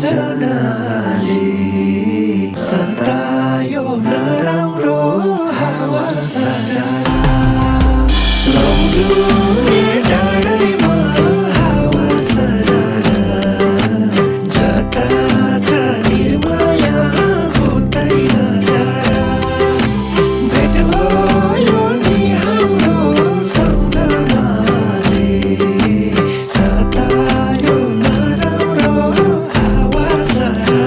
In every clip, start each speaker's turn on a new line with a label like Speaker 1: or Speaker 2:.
Speaker 1: जनाले सतायो नराम्रो हावा सारा लौजुने डाँडैमा हावा सारा जता छ निर्माया उतै नजारा भेट भयो नि हाम्रो सम्झनाले सतायो नराम्रो हावा सारा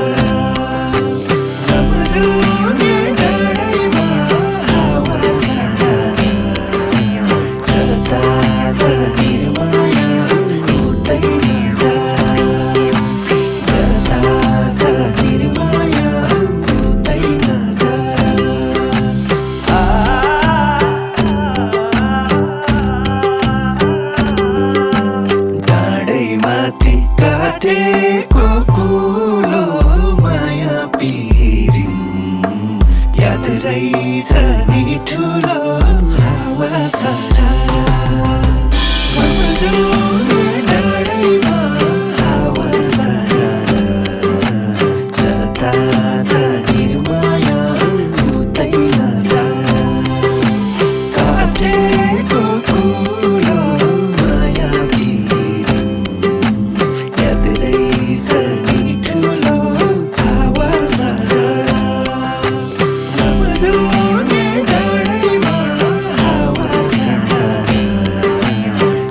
Speaker 1: लौजुने डाँडैमा हावा सारा जता छ निर्माया उतै नजारा जता छ निर्माया उतै नजारा डाँडैमाथि काटेको कुलो माया पिरिम याद रहेछ नि ठुलो हावा सारा लौजुने डाँडैमा हावा सारा जता छ निर्माया उतै नजारा काटेको कुलो माया पिरिम याद रहेछ नि ठुलो हावा सारा लौजुने डाँडैमा हावा सारा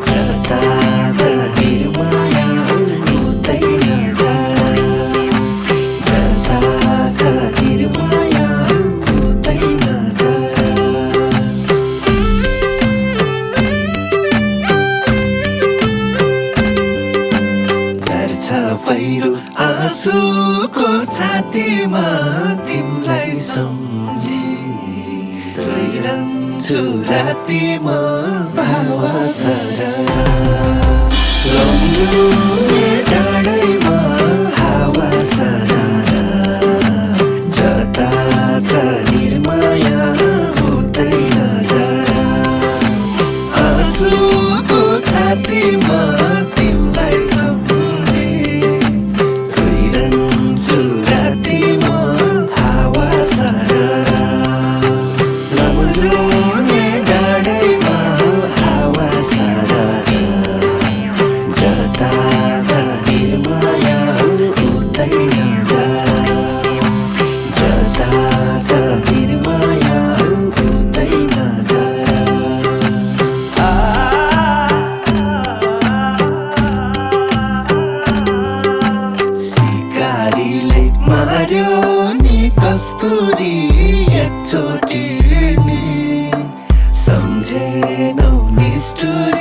Speaker 1: जता छ निर्माया उतै नजारा जता छ निर्माया उतै नजारा झर्छ पहिरो आँसुको छातीमा तिमलाई सम्झी रोइरहन्छु रातिमा हावा सारा लौजुने डाँडैमा हावा सारा जता छ निर्माया उतै नजारा आँसुको छातीमा तिमलाई सम्झी रोइरहन्छु रातिमा हावा सारा लौजुने डाँडैमा हावा सारा जता छ निर्माया उतै नजारा जता छ निर्माया उतै नजारा सिकारीले मार्यो नि कस्तुरी एकचोटि नि सम्झेनौ निष्ठुरी